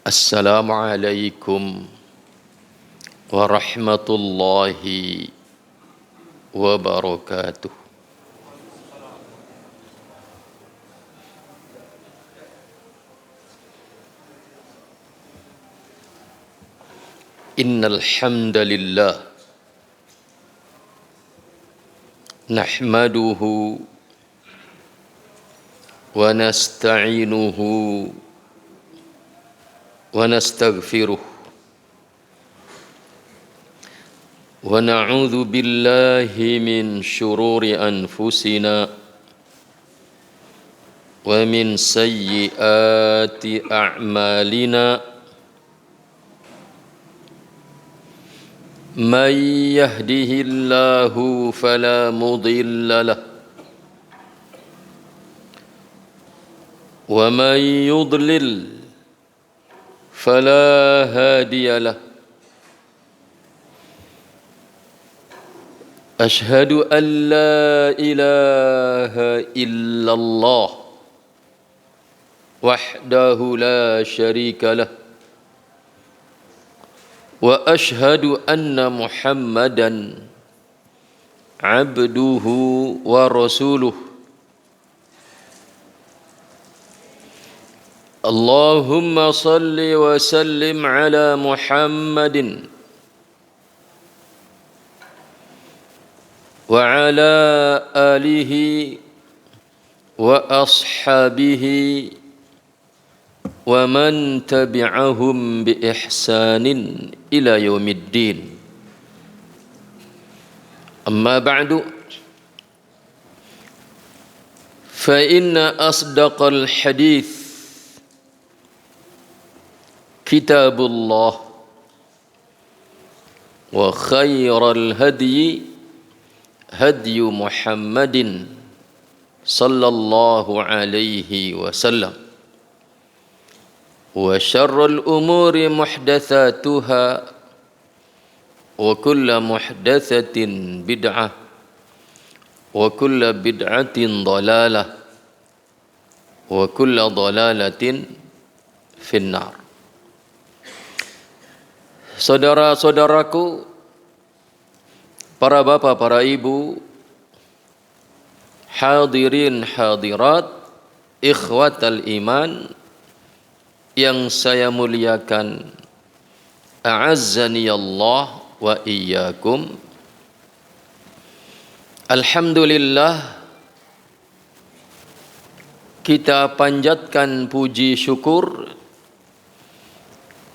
Assalamualaikum warahmatullahi wabarakatuh. Innal hamdalillah nahmaduhu wa nasta'inuhu wa nastaghfiruh wa na'udzu billahi min shururi anfusina wa min sayyiati a'malina man yahdihillahu fala mudilla lahu wa man yudlil فلا هادي له أشهد أن لا إله إلا الله وحده لا شريك له وأشهد أن محمدا عبده ورسوله اللهم صل وسلم على محمد وعلى آله وأصحابه ومن تبعهم بإحسان إلى يوم الدين أما بعد فإن أصدق الحديث كتاب الله وخير الهدي هدي محمد صلى الله عليه وسلم وشر الأمور محدثاتها وكل محدثة بدعة وكل بدعة ضلالة وكل ضلالة في النار. Saudara-saudaraku, para bapak, para ibu, hadirin hadirat, ikhwatal iman yang saya muliakan, a'azzani Allah wa iyyakum. Alhamdulillah, kita panjatkan puji syukur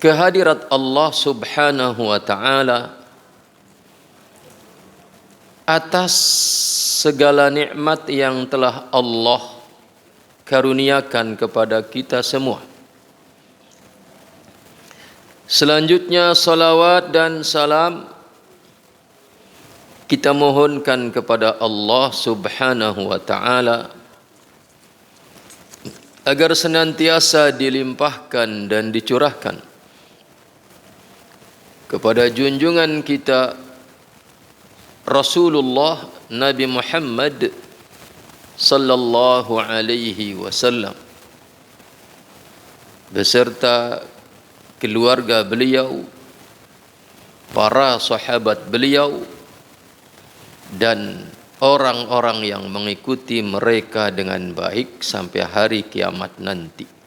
kehadirat Allah Subhanahu wa ta'ala atas segala nikmat yang telah Allah karuniakan kepada kita semua. Selanjutnya salawat dan salam kita mohonkan kepada Allah Subhanahu wa ta'ala agar senantiasa dilimpahkan dan dicurahkan kepada junjungan kita Rasulullah Nabi Muhammad sallallahu alaihi wasallam beserta keluarga beliau, para sahabat beliau dan orang-orang yang mengikuti mereka dengan baik sampai hari kiamat nanti.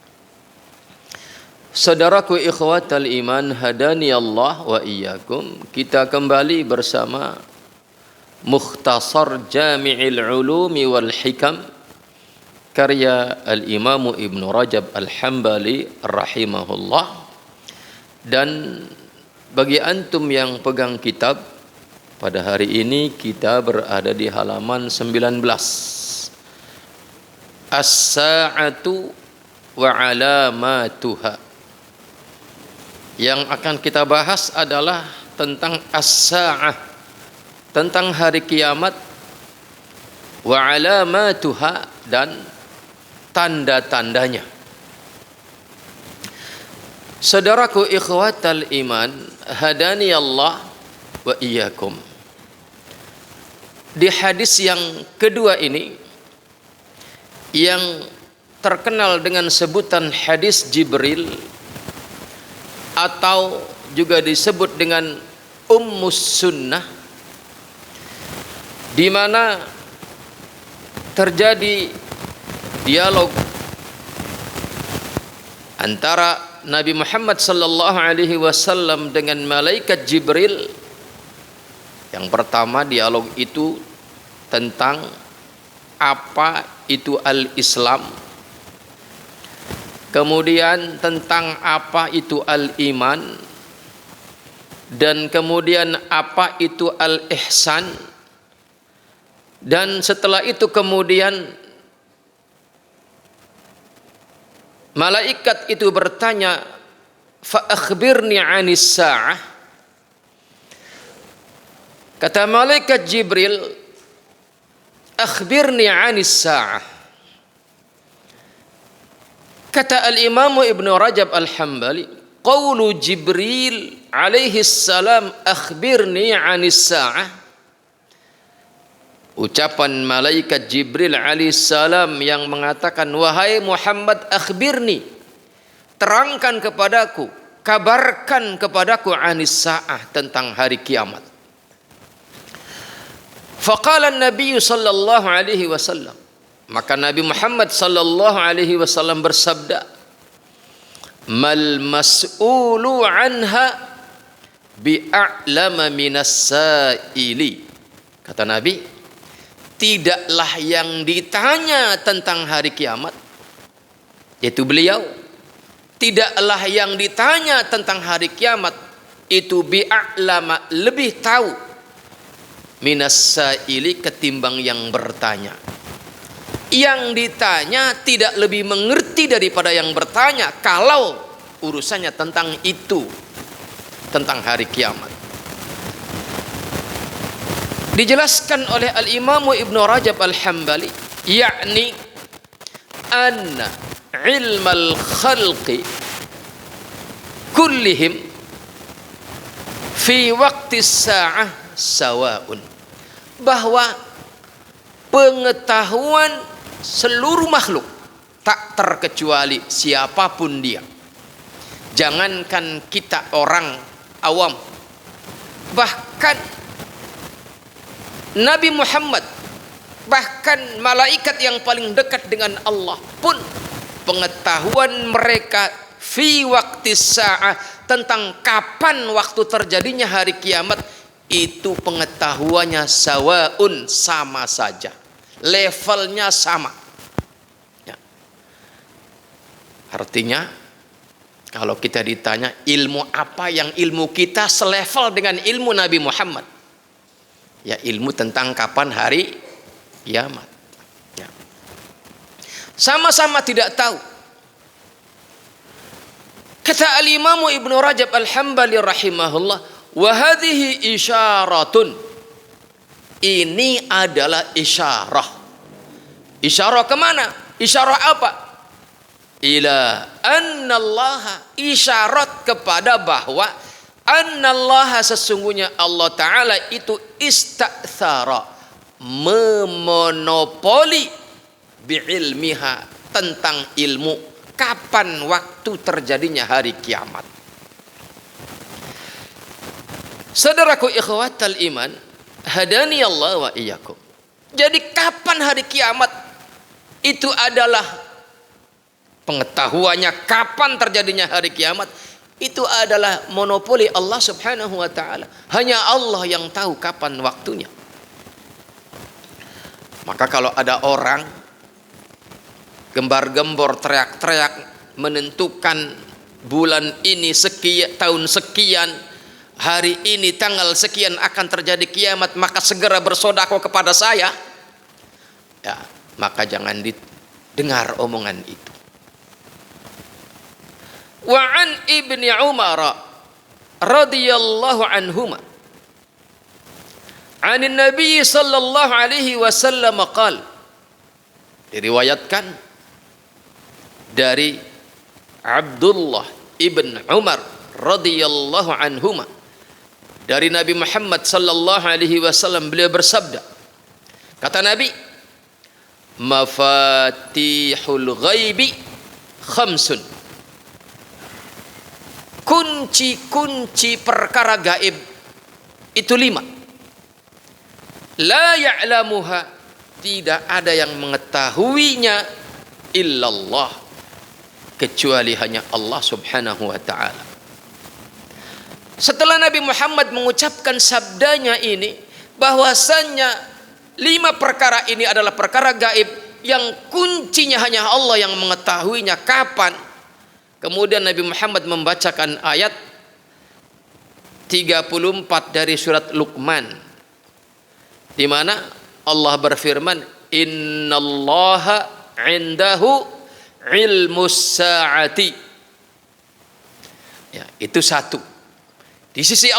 Saudaraku ikhwatal iman, hadani Allah wa iyyakum. Kita kembali bersama Mukhtasar Jami'il Ulumi wal Hikam karya Al-Imam Ibn Rajab Al-Hambali rahimahullah. Dan bagi antum yang pegang kitab, pada hari ini kita berada di halaman 19. As-sa'atu wa alamatuha. Yang akan kita bahas adalah tentang as-sa'ah, tentang hari kiamat, wa alamatuha, dan tanda-tandanya. Saudaraku ikhwatal iman, hadani Allah wa iyyakum. Di hadis yang kedua ini, yang terkenal dengan sebutan hadis Jibril, atau juga disebut dengan Ummus Sunnah, di mana terjadi dialog antara Nabi Muhammad sallallahu alaihi wasallam dengan malaikat Jibril. Yang pertama, dialog itu tentang apa itu al-Islam, kemudian tentang apa itu al-iman, dan kemudian apa itu al-ihsan, dan setelah itu kemudian malaikat itu bertanya, fa akhbirni 'anis sa'ah. Kata malaikat Jibril, akhbirni 'anis sa'ah. Kata al-Imam Ibnu Rajab Al-Hambali, qaulu Jibril alaihi salam akhbirni 'anis sa'ah, ucapan malaikat Jibril alaihi salam yang mengatakan, wahai Muhammad, akhbirni, terangkan kepadaku, kabarkan kepadaku, 'anis sa'ah, tentang hari kiamat. Faqala an-nabiy sallallahu alaihi wasallam, maka Nabi Muhammad sallallahu alaihi wasallam bersabda, mal mas'ulu anha bi'a'lama minas sa'ili. Kata Nabi, tidaklah yang ditanya tentang hari kiamat, yaitu beliau, tidaklah yang ditanya tentang hari kiamat itu bi'a'lama, lebih tahu, minas sa'ili, ketimbang yang bertanya. Yang ditanya tidak lebih mengerti daripada yang bertanya kalau urusannya tentang itu, tentang hari kiamat. Dijelaskan oleh al-Imam Ibnu Rajab Al-Hambali, yakni anna ilmal khalqi kullihim fi waqti sa'ah sawa'un, bahwa pengetahuan seluruh makhluk tak terkecuali siapapun dia, jangankan kita orang awam, bahkan Nabi Muhammad, bahkan malaikat yang paling dekat dengan Allah pun, pengetahuan mereka fi waqti sa'ah, tentang kapan waktu terjadinya hari kiamat, itu pengetahuannya sawaun, sama saja, levelnya sama ya. Artinya kalau kita ditanya ilmu apa yang ilmu kita selevel dengan ilmu Nabi Muhammad, ya ilmu tentang kapan hari kiamat ya. Sama-sama tidak tahu. Kata al-Imam Ibnu Rajab Al-Hambali rahimahullah, wa hadhihi isyaratun, ini adalah isyarah. Isyarah kemana? Isyarah apa? Ila annallaha, isyarat kepada bahwa annallaha, sesungguhnya Allah Ta'ala itu istakthara, memonopoli, bi'ilmiha, tentang ilmu kapan waktu terjadinya hari kiamat. Saudaraku ikhwatal iman, hadani Allah wa iyyakum. Jadi kapan hari kiamat itu adalah pengetahuannya, kapan terjadinya hari kiamat itu adalah monopoli Allah Subhanahu wa taala. Hanya Allah yang tahu kapan waktunya. Maka kalau ada orang gembar-gembor, teriak-teriak menentukan bulan ini sekian, tahun sekian, hari ini tanggal sekian akan terjadi kiamat, maka segera bersedekah kepada saya, ya, maka jangan didengar omongan itu. Wa an Ibni Umar radhiyallahu anhuma anin Nabi sallallahu alaihi wasallam qala, diriwayatkan dari Abdullah ibn Umar radhiyallahu anhuma dari Nabi Muhammad sallallahu alaihi wasallam, beliau bersabda, kata Nabi, mafatihul ghaibi khamsun, kun kunci-kunci perkara gaib itu 5. La ya'lamuha, tidak ada yang mengetahuinya illallah, kecuali hanya Allah subhanahu wa ta'ala. Setelah Nabi Muhammad mengucapkan sabdanya ini, bahwasannya 5 perkara ini adalah perkara gaib yang kuncinya hanya Allah yang mengetahuinya kapan. Kemudian Nabi Muhammad membacakan ayat 34 dari surat Luqman, di mana Allah berfirman, innallaha indahu ilmus sa'ati. Ya, itu 1. Di sisi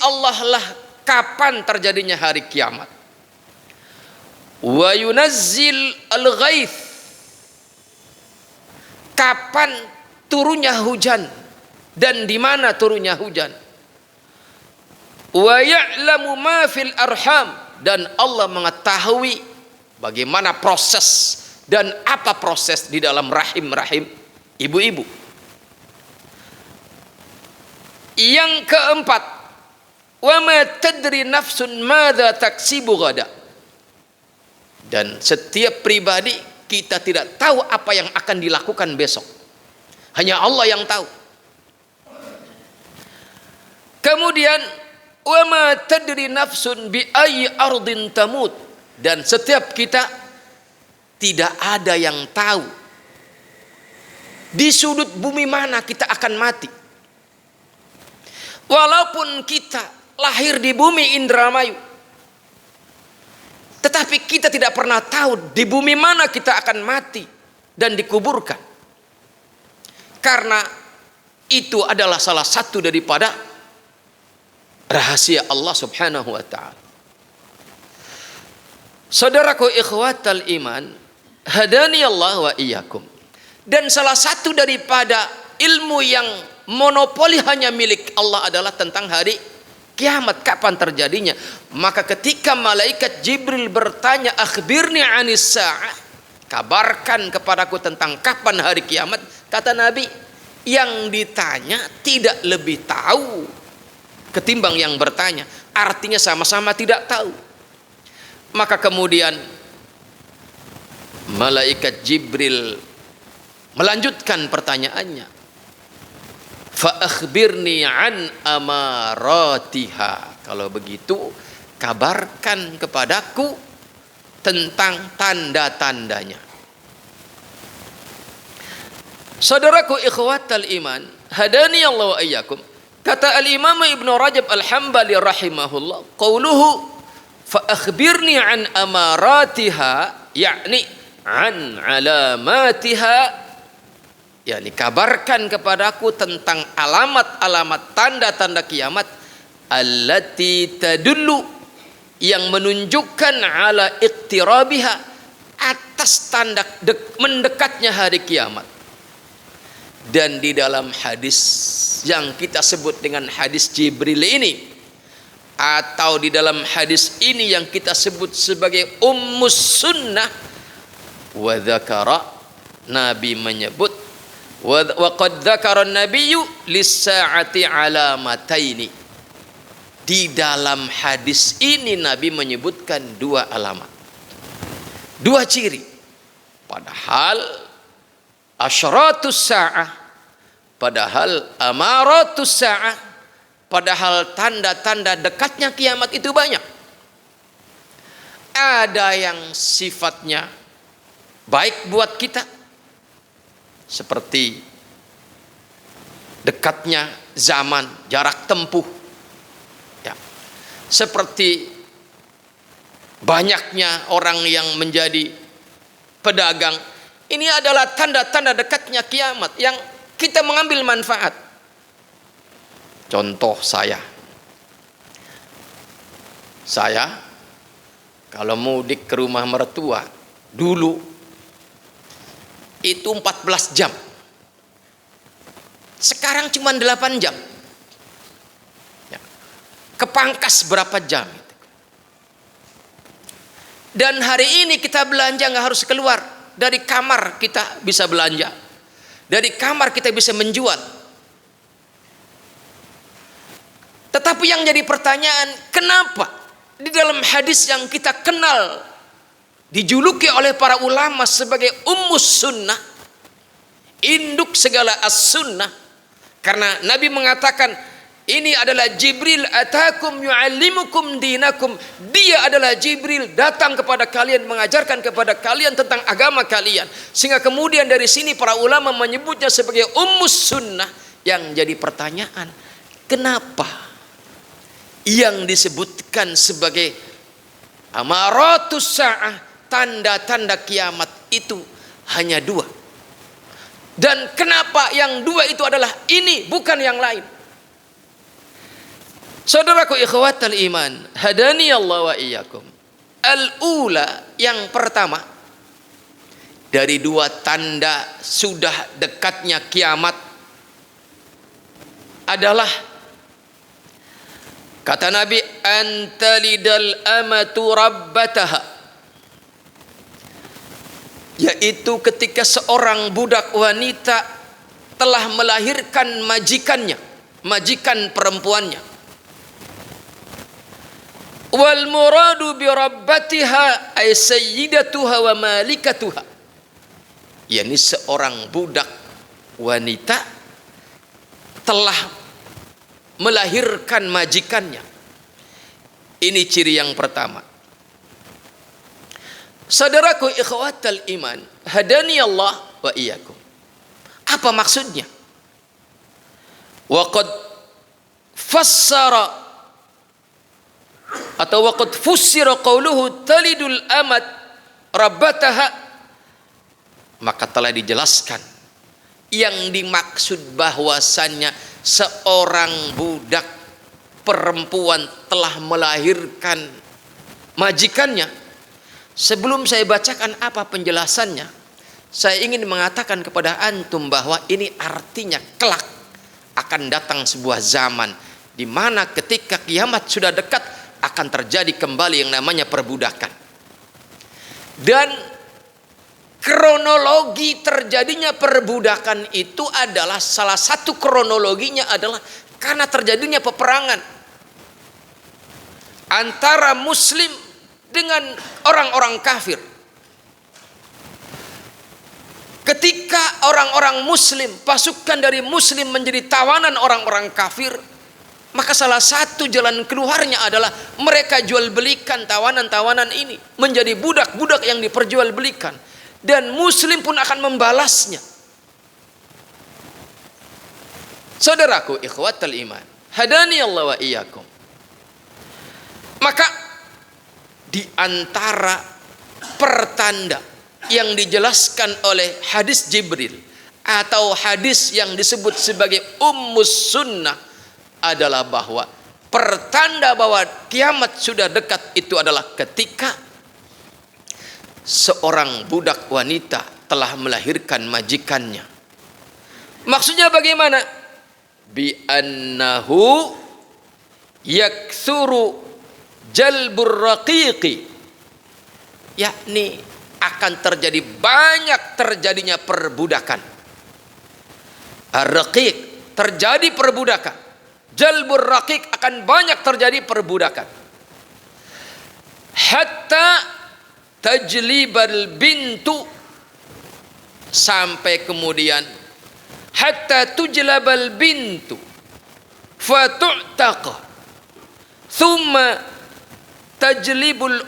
Allah, lah kapan terjadinya hari kiamat. Wa yunazzil al-ghaith, kapan turunnya hujan dan di mana turunnya hujan. Wa ya'lamu ma fil arham, dan Allah mengetahui bagaimana proses dan apa proses di dalam rahim-rahim ibu-ibu. Yang keempat, wa ma tadri nafsun madza taksibu ghada, dan setiap pribadi kita tidak tahu apa yang akan dilakukan besok. Hanya Allah yang tahu. Kemudian wa ma tadri nafsun bi ayyi ardin tamut, dan setiap kita tidak ada yang tahu di sudut bumi mana kita akan mati. Walaupun kita lahir di bumi Indramayu, tetapi kita tidak pernah tahu di bumi mana kita akan mati dan dikuburkan. Karena itu adalah salah satu daripada rahasia Allah subhanahu wa ta'ala. Saudaraku ikhwatal iman, hadani Allah wa iyyakum. Dan salah satu daripada ilmu yang monopoli hanya milik Allah adalah tentang hari kiamat, kapan terjadinya. Maka ketika malaikat Jibril bertanya, akhbirni anis sa'ah, kabarkan kepadaku tentang kapan hari kiamat, kata Nabi, yang ditanya tidak lebih tahu ketimbang yang bertanya. Artinya sama-sama tidak tahu. Maka kemudian malaikat Jibril melanjutkan pertanyaannya, fa akhbirni an amaratiha, kalau begitu kabarkan kepadaku tentang tanda-tandanya. Saudaraku ikhwatal iman, hadani Allah wa iyyakum. Kata al-Imam Ibnu Rajab al-Hambali rahimahullah, qauluhu fa akhbirni an amaratiha, yakni an alamatiha, yakni kabarkan kepadaku tentang alamat-alamat tanda-tanda kiamat, allati tadullu, yang menunjukkan ala iqtirabiha, atas tanda mendekatnya hari kiamat. Dan di dalam hadis yang kita sebut dengan hadis Jibril ini, atau di dalam hadis ini yang kita sebut sebagai ummus sunnah, wa dzakara, Nabi menyebut, wa qad dzakara an-nabiyyu lis-sa'ati alamataini. Di dalam hadis ini Nabi menyebutkan 2 alamat, 2 ciri. Padahal asyratus sa'ah, padahal amaratus sa'ah, padahal tanda-tanda dekatnya kiamat itu banyak. Ada yang sifatnya baik buat kita, seperti dekatnya zaman, jarak tempuh, ya, seperti banyaknya orang yang menjadi pedagang. Ini adalah tanda-tanda dekatnya kiamat yang kita mengambil manfaat. Contoh saya kalau mudik ke rumah mertua dulu itu 14 jam. Sekarang cuma 8 jam. Ya. Kepangkas berapa jam. Dan hari ini kita belanja nggak harus keluar dari kamar, kita bisa belanja. Dari kamar kita bisa menjual. Tetapi yang jadi pertanyaan, kenapa di dalam hadis yang kita kenal dijuluki oleh para ulama sebagai ummus sunnah, induk segala as-sunnah, karena Nabi mengatakan ini adalah Jibril atakum yu'allimukum dinakum, dia adalah Jibril datang kepada kalian mengajarkan kepada kalian tentang agama kalian, sehingga kemudian dari sini para ulama menyebutnya sebagai ummus sunnah. Yang jadi pertanyaan, kenapa yang disebutkan sebagai amaratus sa'ah, tanda-tanda kiamat itu hanya 2, dan kenapa yang 2 itu adalah ini bukan yang lain? Saudaraku ikhwatal iman, hadani Allah wa iyyakum. Al-ula, yang pertama dari 2 tanda sudah dekatnya kiamat adalah kata Nabi, antalidal amatu rabbataha, yaitu ketika seorang budak wanita telah melahirkan majikannya, majikan perempuannya. Wal muradu bi rabbatiha ay sayyidatuha wa malikatuha, yakni seorang budak wanita telah melahirkan majikannya. Ini ciri yang pertama. Saudaraku ikhwatal iman, hadani Allah wa iyyakum. Apa maksudnya? Wa qad fassara atau waqad fussira qauluhu talidul amat rabbataha, maka telah dijelaskan yang dimaksud bahwasannya seorang budak perempuan telah melahirkan majikannya. Sebelum saya bacakan apa penjelasannya, saya ingin mengatakan kepada antum bahwa ini artinya kelak akan datang sebuah zaman di mana ketika kiamat sudah dekat akan terjadi kembali yang namanya perbudakan. Dan kronologi terjadinya perbudakan itu adalah salah satu kronologinya adalah karena terjadinya peperangan antara muslim dengan orang-orang kafir. Ketika orang-orang muslim, pasukan dari muslim menjadi tawanan orang-orang kafir, maka salah satu jalan keluarnya adalah mereka jual belikan tawanan-tawanan ini menjadi budak-budak yang diperjualbelikan, dan muslim pun akan membalasnya. Saudaraku ikhwatal iman, hadani Allah wa iyyakum. Maka di antara pertanda yang dijelaskan oleh hadis Jibril atau hadis yang disebut sebagai ummus sunnah adalah bahwa pertanda bahwa kiamat sudah dekat itu adalah ketika seorang budak wanita telah melahirkan majikannya. Maksudnya bagaimana? Bi annahu yaktsuru jalbur raqiqi, yakni akan terjadi banyak terjadinya perbudakan. Ar-raqiq, terjadi perbudakan. Jalbur raqiq, akan banyak terjadi perbudakan. Hatta tajlibal bintu, sampai kemudian hatta tujlabal bintu fatu'taqa thumma tajlibul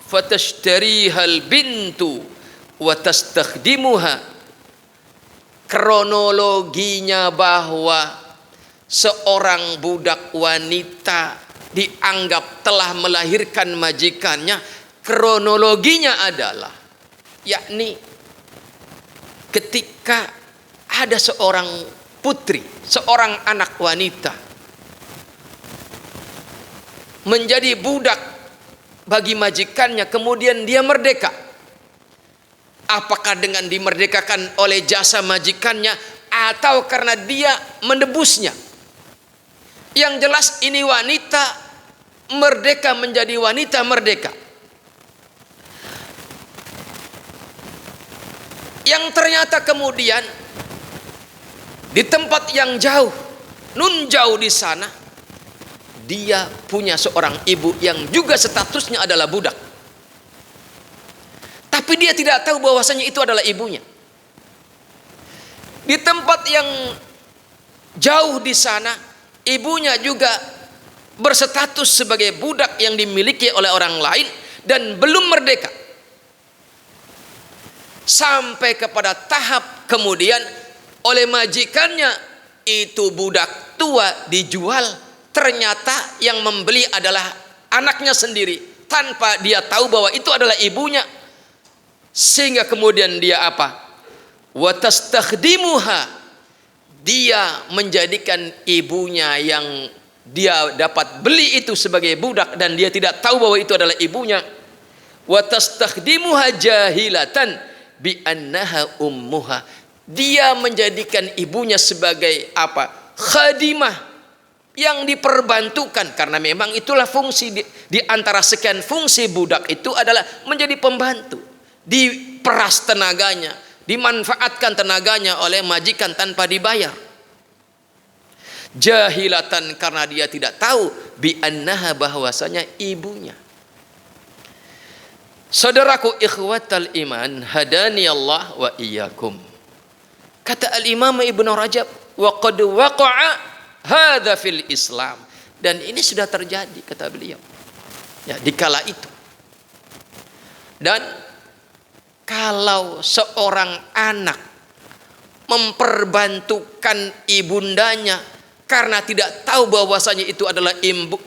fatashtharihal bintu wa tastakhdimuha. Kronologinya bahwa seorang budak wanita dianggap telah melahirkan majikannya, kronologinya adalah yakni ketika ada seorang putri, seorang anak wanita menjadi budak bagi majikannya, kemudian dia merdeka. Apakah dengan dimerdekakan oleh jasa majikannya atau karena dia menebusnya? Yang jelas ini wanita merdeka menjadi wanita merdeka. Yang ternyata kemudian di tempat yang jauh, nun jauh di sana, dia punya seorang ibu yang juga statusnya adalah budak. Tapi dia tidak tahu bahwasanya itu adalah ibunya. Di tempat yang jauh di sana, ibunya juga berstatus sebagai budak yang dimiliki oleh orang lain dan belum merdeka. Sampai kepada tahap kemudian oleh majikannya itu budak tua dijual, ternyata yang membeli adalah anaknya sendiri tanpa dia tahu bahwa itu adalah ibunya. Sehingga kemudian dia apa? Wa tastakhdimuha, dia menjadikan ibunya yang dia dapat beli itu sebagai budak dan dia tidak tahu bahwa itu adalah ibunya. Wa tastakhdimuha jahilatan bi annaha ummuha, dia menjadikan ibunya sebagai apa? Khadimah yang diperbantukan, karena memang itulah fungsi di antara sekian fungsi budak itu adalah menjadi pembantu, diperas tenaganya, dimanfaatkan tenaganya oleh majikan tanpa dibayar. Jahilatan, karena dia tidak tahu bi annaha, bahwasanya ibunya. Saudaraku ikhwatal iman, hadani Allah wa iyyakum. Kata al-Imam Ibnu Rajab, wa qad waqa'a hadza fil Islam, dan ini sudah terjadi kata beliau ya di kala itu. Dan kalau seorang anak memperbantukan ibundanya karena tidak tahu bahwasanya itu adalah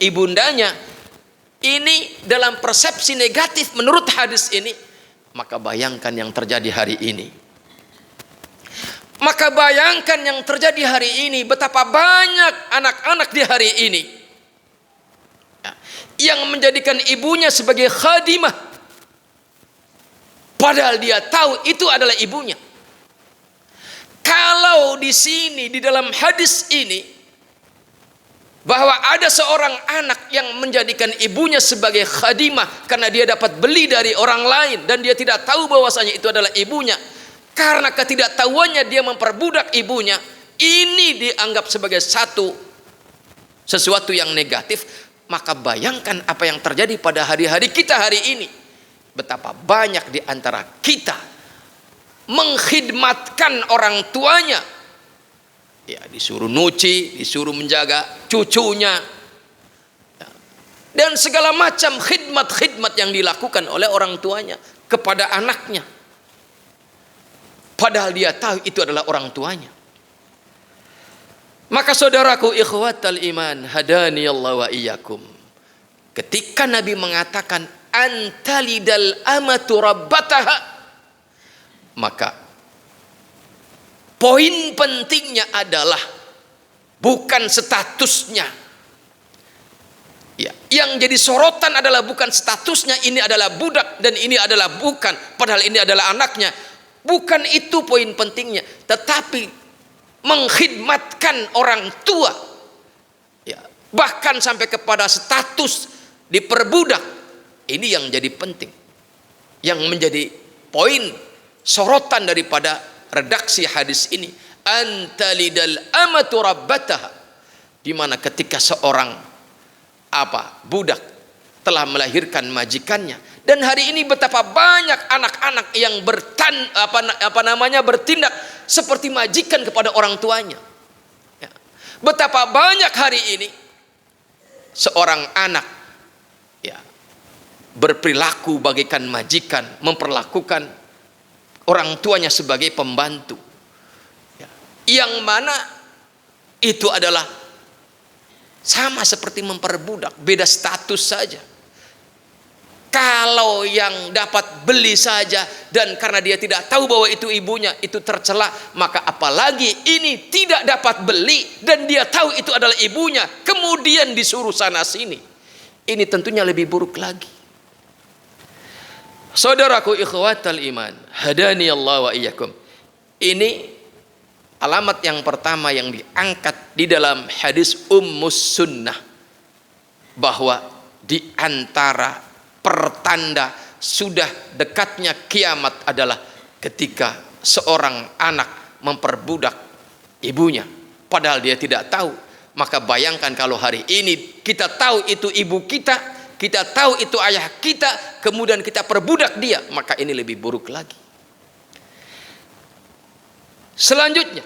ibundanya, ini dalam persepsi negatif menurut hadis ini, maka bayangkan yang terjadi hari ini. Maka bayangkan yang terjadi hari ini, betapa banyak anak-anak di hari ini yang menjadikan ibunya sebagai khadimah, padahal dia tahu itu adalah ibunya. Kalau di sini di dalam hadis ini bahwa ada seorang anak yang menjadikan ibunya sebagai khadimah karena dia dapat beli dari orang lain dan dia tidak tahu bahwasanya itu adalah ibunya, karena ketidaktahuannya dia memperbudak ibunya, ini dianggap sebagai sesuatu yang negatif. Maka bayangkan apa yang terjadi pada hari-hari kita hari ini. Betapa banyak di antara kita mengkhidmatkan orang tuanya, ya, disuruh nyuci, disuruh menjaga cucunya, dan segala macam khidmat-khidmat yang dilakukan oleh orang tuanya kepada anaknya, padahal dia tahu itu adalah orang tuanya. Maka saudaraku ikhwatal iman, hadani Allah wa iyyakum, ketika Nabi mengatakan antalidal amatu rabbataha, maka poin pentingnya adalah bukan statusnya. Ya, yang jadi sorotan adalah bukan statusnya, ini adalah budak dan ini adalah bukan, padahal ini adalah anaknya. Bukan itu poin pentingnya, tetapi mengkhidmatkan orang tua, ya, bahkan sampai kepada status diperbudak. Ini yang jadi penting, yang menjadi poin sorotan daripada redaksi hadis ini. Antalidal amatu rabbataha, di mana ketika seorang budak telah melahirkan majikannya. Dan hari ini betapa banyak anak-anak yang bertindak seperti majikan kepada orang tuanya. Ya. Betapa banyak hari ini seorang anak, ya, berperilaku bagaikan majikan, memperlakukan orang tuanya sebagai pembantu, ya, yang mana itu adalah sama seperti memperbudak, beda status saja. Kalau yang dapat beli saja dan karena dia tidak tahu bahwa itu ibunya itu tercela, maka apalagi ini tidak dapat beli dan dia tahu itu adalah ibunya, kemudian disuruh sana sini. Ini tentunya lebih buruk lagi. Saudaraku ikhwatal iman, hadani Allah wa iyyakum. Ini alamat yang pertama yang diangkat di dalam hadis Ummus Sunnah, bahwa di antara pertanda sudah dekatnya kiamat adalah ketika seorang anak memperbudak ibunya, padahal dia tidak tahu. Maka bayangkan kalau hari ini kita tahu itu ibu kita, kita tahu itu ayah kita, kemudian kita perbudak dia, maka ini lebih buruk lagi. Selanjutnya,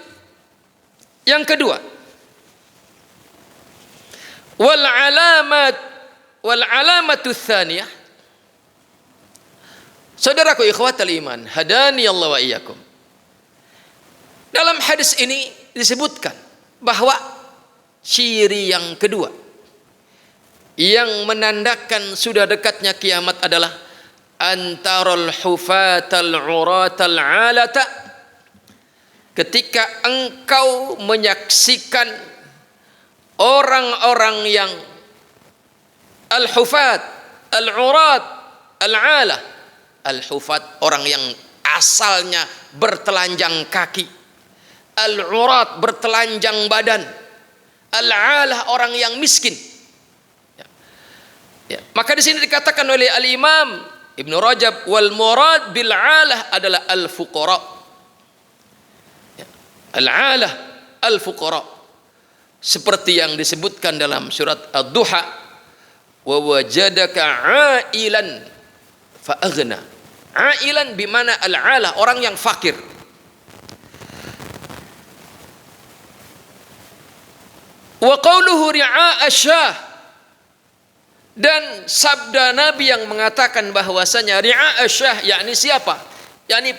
yang kedua, wal alamatu tsaniyah. Saudaraku ikhwatal iman, hadani Allah wa iyyakum. Dalam hadis ini disebutkan bahwa ciri yang kedua yang menandakan sudah dekatnya kiamat adalah antarul hufatal uratal alata, ketika engkau menyaksikan orang-orang yang al-hufat, al-urat, al-ala. Al-hufat orang yang asalnya bertelanjang kaki, al-urat bertelanjang badan, al-ala orang yang miskin. Ya. Maka di sini dikatakan oleh al-Imam Ibnu Rajab, wal murad bil alah adalah al-fuqara. Ya. Al-alah al-fuqara. Seperti yang disebutkan dalam surat Ad-Duha, wa wajadaka ailan fa aghna. Ailan bimana al-ala, orang yang fakir. Wa qawluhu ri'a asyah, dan sabda Nabi yang mengatakan bahwasanya ri'a asyah, yakni siapa? Yakni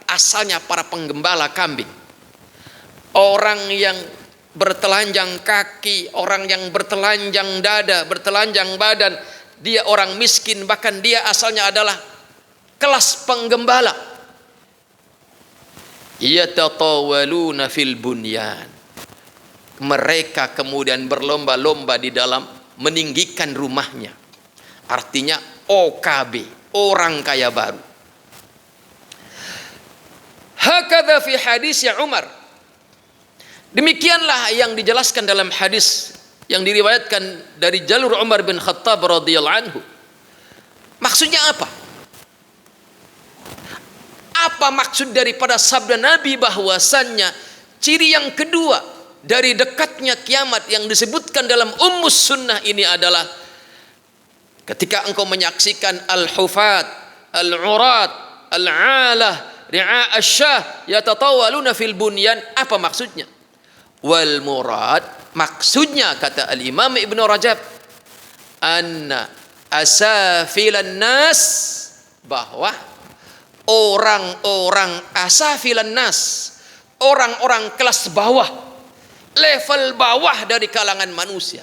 asalnya para penggembala kambing. Orang yang bertelanjang kaki, orang yang bertelanjang dada, bertelanjang badan, dia orang miskin, bahkan dia asalnya adalah kelas penggembala. Yatatawaluna fil bunyan. Mereka kemudian berlomba-lomba di dalam meninggikan rumahnya. Artinya OKB, orang kaya baru. Hakadha fi hadis ya Umar. Demikianlah yang dijelaskan dalam hadis yang diriwayatkan dari jalur Umar bin Khattab radhiyallahu anhu. Maksudnya apa? Apa maksud daripada sabda Nabi bahwasannya ciri yang kedua dari dekatnya kiamat yang disebutkan dalam Ummus Sunnah ini adalah ketika engkau menyaksikan al-hufat, al-urat, al-alah, ri'a asyah yatatawaluna fil bunyan. Apa maksudnya? Wal murad, maksudnya kata al-Imam Ibnu Rajab, anna asafilan nas, bahwa orang-orang asafilan nas, orang-orang kelas bawah, level bawah dari kalangan manusia.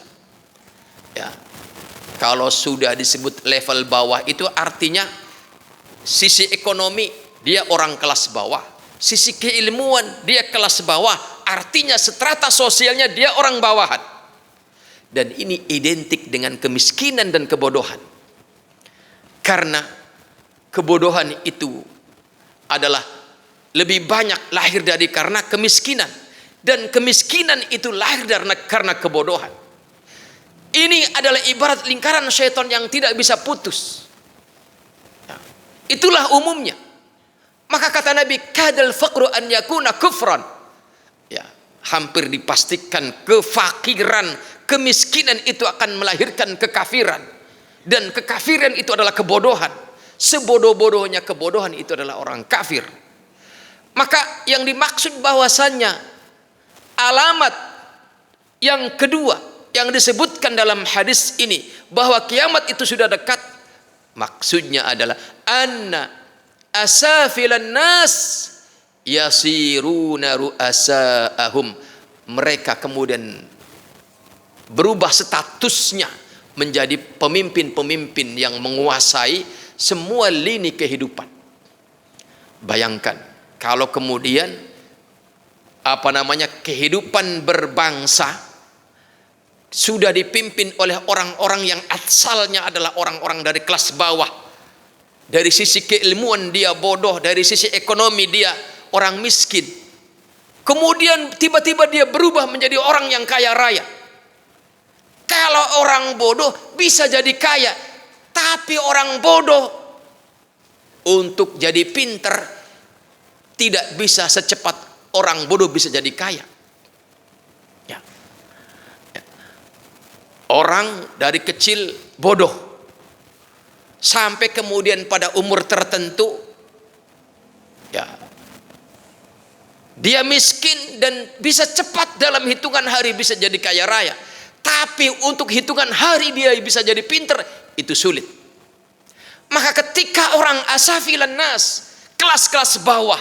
Ya. Kalau sudah disebut level bawah itu artinya sisi ekonomi dia orang kelas bawah, sisi keilmuan dia kelas bawah, artinya strata sosialnya dia orang bawahan. Dan ini identik dengan kemiskinan dan kebodohan. Karena kebodohan itu adalah lebih banyak lahir dari karena kemiskinan, dan kemiskinan itu lahir karena kebodohan. Ini adalah ibarat lingkaran syaitan yang tidak bisa putus. Ya. Itulah umumnya. Maka kata Nabi, kadal faqru an yakuna kufran. Ya, hampir dipastikan kefakiran, kemiskinan itu akan melahirkan kekafiran, dan kekafiran itu adalah kebodohan. Sebodoh-bodohnya kebodohan itu adalah orang kafir. Maka yang dimaksud bahwasannya alamat yang kedua yang disebutkan dalam hadis ini bahwa kiamat itu sudah dekat, maksudnya adalah anna asafilan nas yasiruna ru'asa'ahum. Mereka kemudian berubah statusnya menjadi pemimpin-pemimpin yang menguasai semua lini kehidupan. Bayangkan kalau kemudian kehidupan berbangsa sudah dipimpin oleh orang-orang yang asalnya adalah orang-orang dari kelas bawah. Dari sisi keilmuan dia bodoh, dari sisi ekonomi dia orang miskin. Kemudian tiba-tiba dia berubah menjadi orang yang kaya raya. Kalau orang bodoh bisa jadi kaya, tapi orang bodoh untuk jadi pinter tidak bisa secepat orang bodoh bisa jadi kaya. Orang dari kecil bodoh, sampai kemudian pada umur tertentu ya dia miskin dan bisa cepat dalam hitungan hari bisa jadi kaya raya. Tapi untuk hitungan hari dia bisa jadi pinter, itu sulit. Maka ketika orang asafilan nas, kelas-kelas bawah,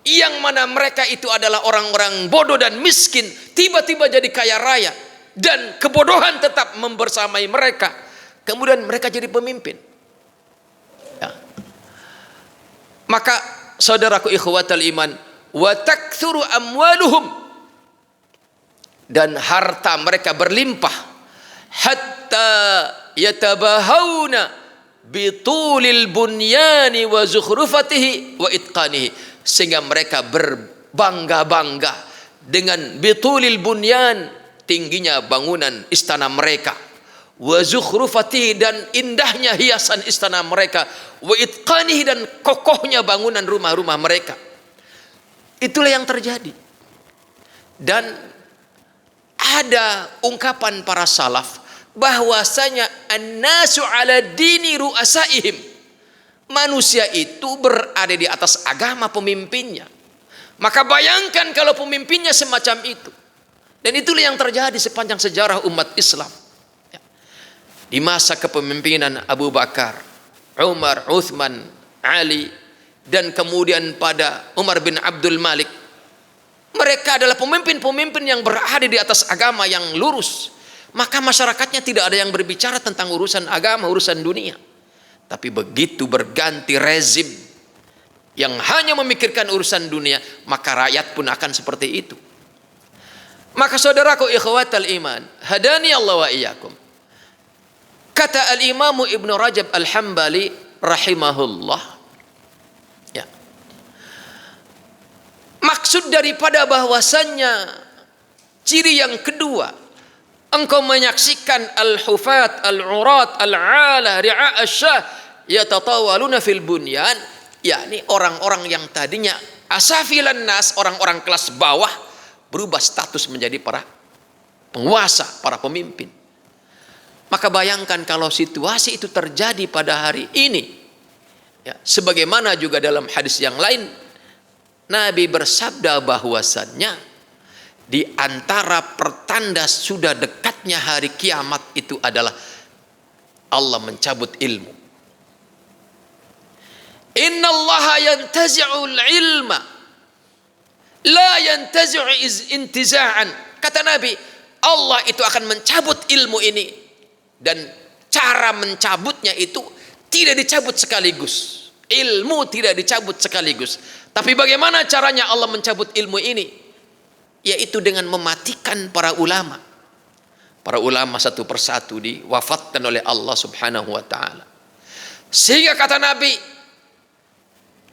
yang mana mereka itu adalah orang-orang bodoh dan miskin, tiba-tiba jadi kaya raya, dan kebodohan tetap membersamai mereka, kemudian mereka jadi pemimpin ya. Maka saudaraku ikhwatal iman, wa taktsuru amwaluhum, dan harta mereka berlimpah, hatta yatabahawna bitulil bunyani wa zukhrufatihi wa itqanihi, sehingga mereka berbangga-bangga dengan bitulil bunyan, tingginya bangunan istana mereka, wa zukhrufatihi, dan indahnya hiasan istana mereka, wa itqanihi, dan kokohnya bangunan rumah-rumah mereka. Itulah yang terjadi. Dan ada ungkapan para salaf bahwasanya annasu ala dini ru'asaihim, manusia itu berada di atas agama pemimpinnya. Maka bayangkan kalau pemimpinnya semacam itu. Dan itulah yang terjadi sepanjang sejarah umat Islam. Di masa kepemimpinan Abu Bakar, Umar, Uthman, Ali, dan kemudian pada Umar bin Abdul Malik, mereka adalah pemimpin-pemimpin yang berada di atas agama yang lurus. Maka masyarakatnya tidak ada yang berbicara tentang urusan agama, urusan dunia. Tapi begitu berganti rezim yang hanya memikirkan urusan dunia, maka rakyat pun akan seperti itu. Maka saudaraku ikhwatal iman, hadani Allah wa iyyakum. Kata al-Imam Ibnu Rajab Al-Hambali rahimahullah, ya, maksud daripada bahwasannya ciri yang kedua, engkau menyaksikan al-hufat, al-urat, al-ala, ri'a asyah yatatawaluna fil bunyan, yakni orang-orang yang tadinya asafilan nas, orang-orang kelas bawah, berubah status menjadi para penguasa, para pemimpin. Maka bayangkan kalau situasi itu terjadi pada hari ini ya, sebagaimana juga dalam hadis yang lain Nabi bersabda bahwasannya di antara pertanda sudah dekatnya hari kiamat itu adalah Allah mencabut ilmu. Innallaha yantazi'ul ilma la yantazi'u intiza'an. Kata Nabi, Allah itu akan mencabut ilmu ini, dan cara mencabutnya itu tidak dicabut sekaligus. Ilmu tidak dicabut sekaligus. Tapi bagaimana caranya Allah mencabut ilmu ini? Yaitu dengan mematikan para ulama. Para ulama satu persatu diwafatkan oleh Allah subhanahu wa ta'ala. Sehingga kata Nabi,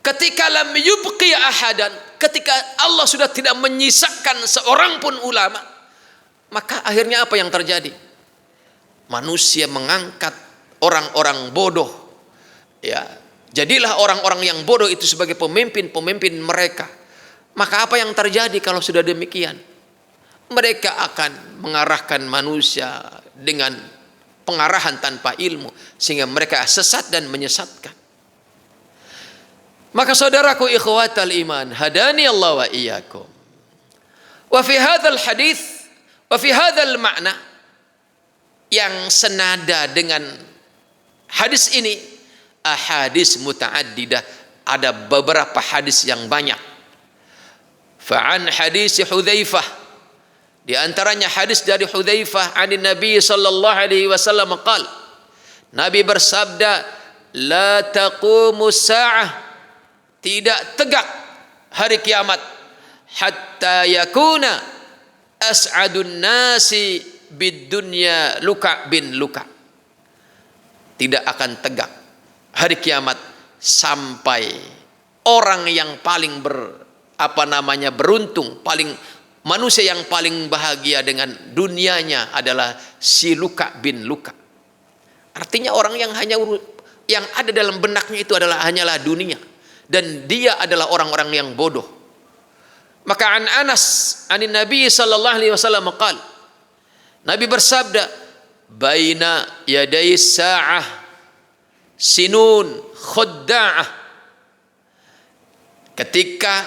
ketika lam yubqi ahadan, ketika Allah sudah tidak menyisakan seorang pun ulama, maka akhirnya apa yang terjadi? Manusia mengangkat orang-orang bodoh, ya, jadilah orang-orang yang bodoh itu sebagai pemimpin mereka. Maka apa yang terjadi kalau sudah demikian? Mereka akan mengarahkan manusia dengan pengarahan tanpa ilmu, sehingga mereka sesat dan menyesatkan. Maka saudaraku ikhwatal iman, hadani Allah wa iyyakum. Wa fi hadzal hadis, wa fi hadzal ma'na, yang senada dengan hadis ini, ahadis muta'addidah, ada beberapa hadis yang banyak. Fa'an hadis Hudzaifah, di antaranya hadis dari Hudzaifah an Nabi sallallahu alaihi wasallam qala, Nabi bersabda, la taqumu sa'ah, tidak tegak hari kiamat, hatta yakuna as'adun nasi bid dunya Luka bin Luka. Tidak akan tegak hari kiamat sampai orang yang paling beruntung, manusia yang paling bahagia dengan dunianya adalah si Luka bin Luka. Artinya orang yang yang ada dalam benaknya itu hanyalah dunia, dan dia adalah orang-orang yang bodoh. Maka an Anas anin Nabi sallallahu alaihi wasallam qala, Nabi bersabda, baina yaday sa'ah sinun khudda'ah. Ketika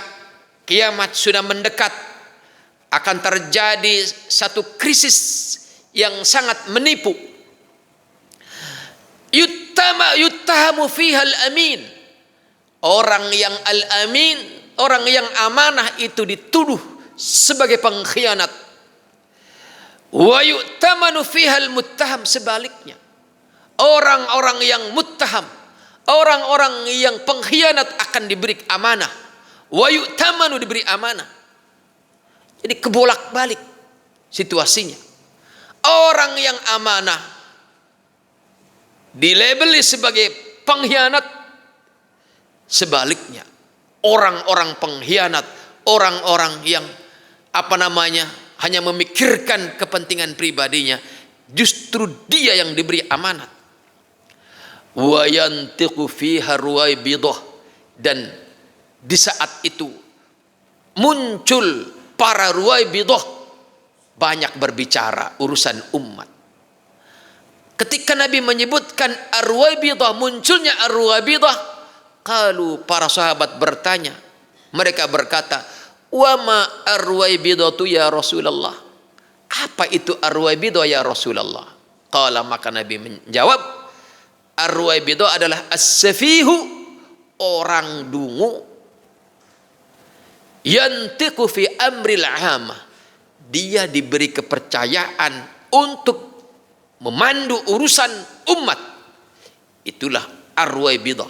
kiamat sudah mendekat, akan terjadi satu krisis yang sangat menipu. Yuttahamu fiha al-amin. Orang yang al-amin, orang yang amanah itu dituduh sebagai pengkhianat. Wa yu'tamanu fiha al-muttaham, sebaliknya. Orang-orang yang muttaham, orang-orang yang pengkhianat akan diberi amanah. Wa yu'tamanu, diberi amanah. Jadi kebolak-balik situasinya. Orang yang amanah dilabeli sebagai pengkhianat, sebaliknya orang-orang pengkhianat, orang-orang yang hanya memikirkan kepentingan pribadinya, justru dia yang diberi amanat. Wa yantiqu fiha ruwaibidah, dan di saat itu muncul para ruwaibidah, banyak berbicara urusan umat. Ketika Nabi menyebutkan ar-ruwaibidah, munculnya ar-ruwaibidah, qalu, para sahabat bertanya, mereka berkata, wa ma ar-ruwaibidatu ya Rasulullah, apa itu ar-ruwaibidah ya Rasulullah? Qala, maka Nabi menjawab, ar-ruwaibidah adalah as-safihu, orang dungu, yantiqu fi amril 'amah, dia diberi kepercayaan untuk memandu urusan umat. Itulah ar-ruwaibidah.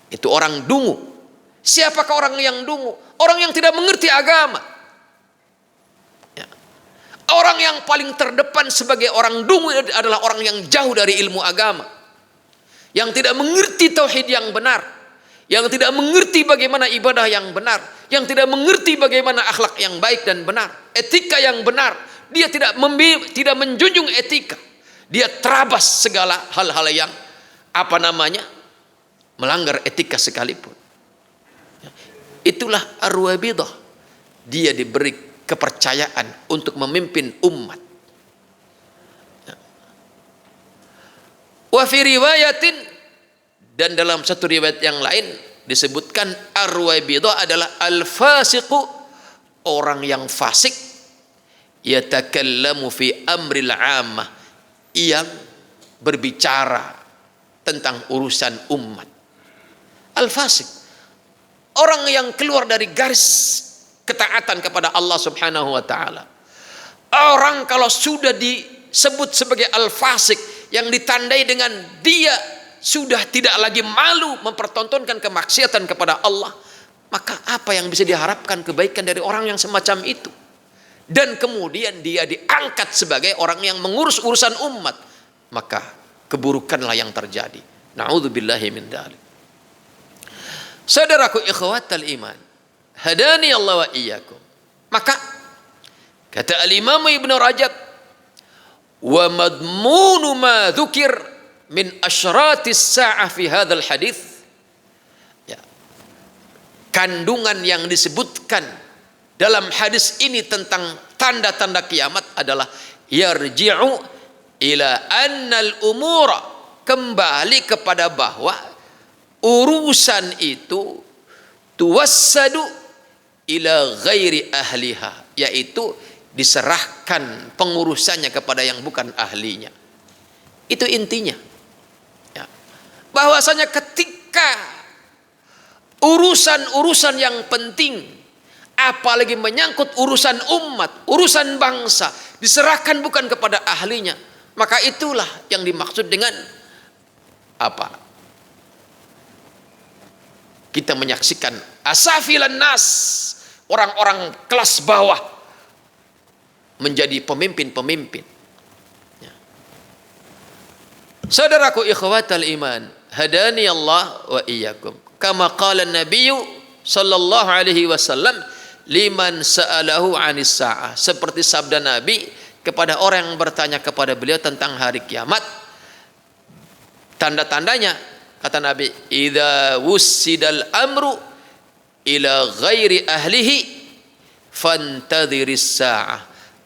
Itu orang dungu. Siapakah orang yang dungu? Orang yang tidak mengerti agama. Ya. Orang yang paling terdepan sebagai orang dungu adalah orang yang jauh dari ilmu agama, yang tidak mengerti tauhid yang benar, yang tidak mengerti bagaimana ibadah yang benar, yang tidak mengerti bagaimana akhlak yang baik dan benar, etika yang benar. Dia tidak menjunjung etika. Dia terabas segala hal-hal yang melanggar etika sekalipun. Itulah ar-ruwaibidah. Dia diberi kepercayaan untuk memimpin umat. Wa fi riwayatin, dan dalam satu riwayat yang lain disebutkan ar-ruwaibidah adalah al-fasiqu, orang yang fasik, yatakallamu fi amril 'ammah, yang berbicara tentang urusan umat. Al-fasik, orang yang keluar dari garis ketaatan kepada Allah Subhanahu wa taala. Orang kalau sudah disebut sebagai al-fasik, yang ditandai dengan dia sudah tidak lagi malu mempertontonkan kemaksiatan kepada Allah, maka apa yang bisa diharapkan kebaikan dari orang yang semacam itu? Dan kemudian dia diangkat sebagai orang yang mengurus urusan umat, maka keburukanlah yang terjadi. Na'udzubillahi min dzalik. Saudaraku ikhwatal iman, hadani Allah wa iyyakum. Maka kata al-Imam Ibn Rajab, wa madmunu ma dzukir min asyratis sa'ah fi hadzal hadits, ya, kandungan yang disebutkan dalam hadis ini tentang tanda-tanda kiamat adalah yarji'u ila annal umura, kembali kepada bahwa urusan itu tuwassadu ila ghairi ahliha, yaitu diserahkan pengurusannya kepada yang bukan ahlinya. Itu intinya, ya. Bahwasanya ketika urusan-urusan yang penting, apalagi menyangkut urusan umat, urusan bangsa, diserahkan bukan kepada ahlinya, maka itulah yang dimaksud dengan apa? Kita menyaksikan asafilan nas, orang-orang kelas bawah menjadi pemimpin-pemimpin. Ya. Saudaraku ikhwatal iman, hadani Allah wa iyyakum. Kama qala an-nabiy sallallahu alaihi wasallam liman sa'alahu 'anis sa'ah, seperti sabda Nabi kepada orang yang bertanya kepada beliau tentang hari kiamat. Tanda-tandanya, kata Nabi, idza wussidal amru ila ghairi ahlihi fantadhiris sa'ah,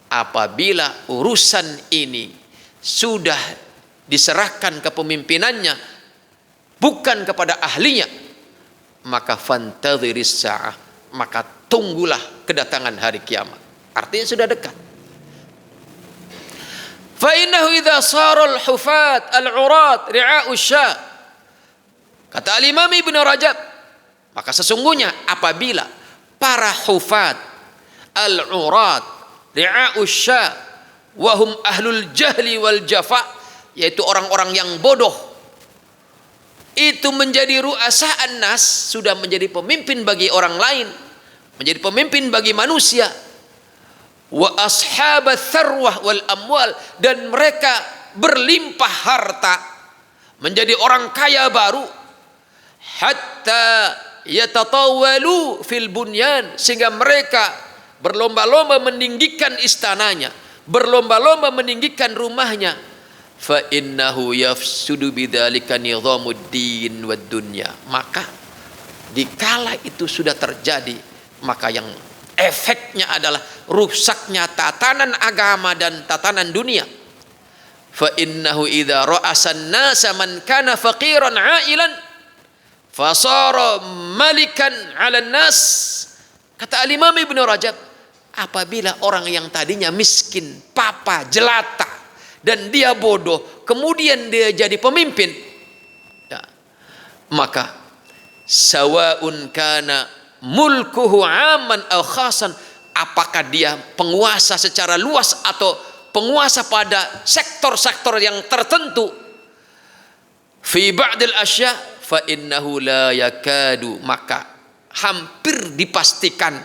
apabila urusan ini sudah diserahkan kepemimpinannya bukan kepada ahlinya, maka fantadhiris sa'ah, maka tunggulah kedatangan hari kiamat. Artinya sudah dekat. Fa innahu idza sara al-hufat al-urat ri'a'u syah, kata Al-Imam Ibn Rajab, maka sesungguhnya apabila para hufat al-urat ri'a'u syah wahum ahlul jahli wal jafa, yaitu orang-orang yang bodoh, itu menjadi ru'asa'an nas, sudah menjadi pemimpin bagi orang lain, menjadi pemimpin bagi manusia, wa ashabat tharwah wal amwal, dan mereka berlimpah harta, menjadi orang kaya baru, hatta yatatawalu fil bunyan, sehingga mereka berlomba-lomba meninggikan istananya, berlomba-lomba meninggikan rumahnya, fa innahu yafsudu bidzalika nidhamuddin wad dunya, maka dikala itu sudah terjadi, maka yang efeknya adalah rusaknya tatanan agama dan tatanan dunia. Fa innahu idza ra'asan nasa man kana faqiran 'ailan fasara malikan 'alan nas, kata Al-Imam Ibnu Rajab, apabila orang yang tadinya miskin, papa, jelata, dan dia bodoh, kemudian dia jadi pemimpin, ya, maka sawaun kana mulkuhu aman aw khasan, apakah dia penguasa secara luas atau penguasa pada sektor-sektor yang tertentu, fi ba'dil asya fa innahu la yakadu, maka hampir dipastikan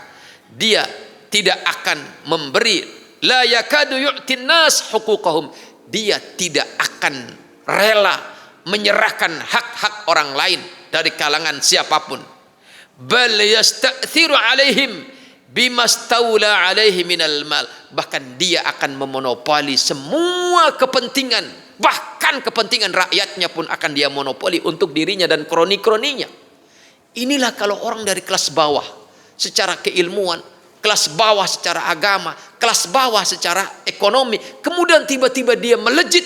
dia tidak akan memberi, la yakadu yu'tin nas huquqahum, dia tidak akan rela menyerahkan hak-hak orang lain dari kalangan siapapun. Bal yasta'thiru alaihim bimastawla alaihi minal mal, bahkan dia akan memonopoli semua kepentingan, bahkan kepentingan rakyatnya pun akan dia monopoli untuk dirinya dan kroni-kroninya. Inilah kalau orang dari kelas bawah secara keilmuan, kelas bawah secara agama, kelas bawah secara ekonomi, kemudian tiba-tiba dia melejit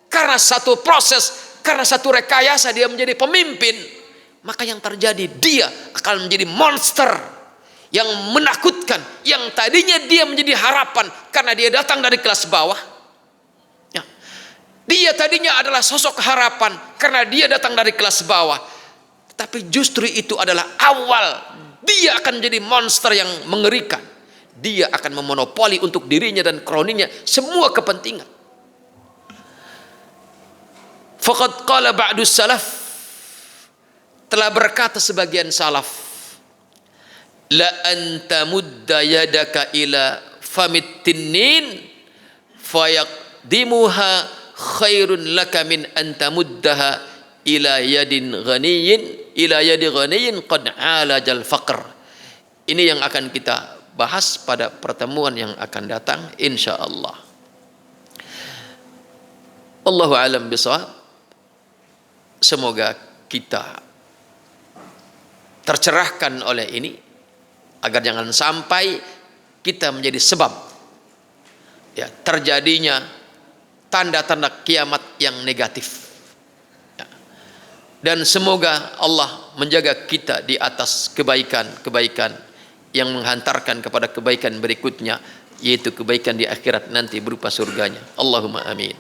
karena satu proses, karena satu rekayasa dia menjadi pemimpin, maka yang terjadi dia akan menjadi monster yang menakutkan, yang tadinya dia menjadi harapan karena dia datang dari kelas bawah. Ya. Dia tadinya adalah sosok harapan karena dia datang dari kelas bawah. Tapi justru itu adalah awal dia akan menjadi monster yang mengerikan. Dia akan memonopoli untuk dirinya dan kroninya semua kepentingan. Faqad qala ba'du salaf, telah berkata sebagian salaf, la anta mudda yadaka ila famit tinnin fayaqdimuha khairun laka min anta muddaha ila yadin ghaniyin qad alajal faqr. Ini yang akan kita bahas pada pertemuan yang akan datang insyaallah. Allahu a'lam bishawab. Semoga kita tercerahkan oleh ini, agar jangan sampai kita menjadi sebab ya terjadinya tanda-tanda kiamat yang negatif ya. Dan semoga Allah menjaga kita di atas kebaikan-kebaikan yang menghantarkan kepada kebaikan berikutnya, yaitu kebaikan di akhirat nanti berupa surganya. Allahumma amin.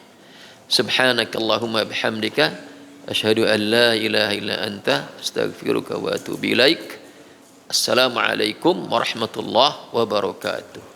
Subhanakallahumma bihamdika asyhadu an la ilaha illa anta astaghfiruka wa atubu ilaik. Assalamualaikum warahmatullahi wabarakatuh.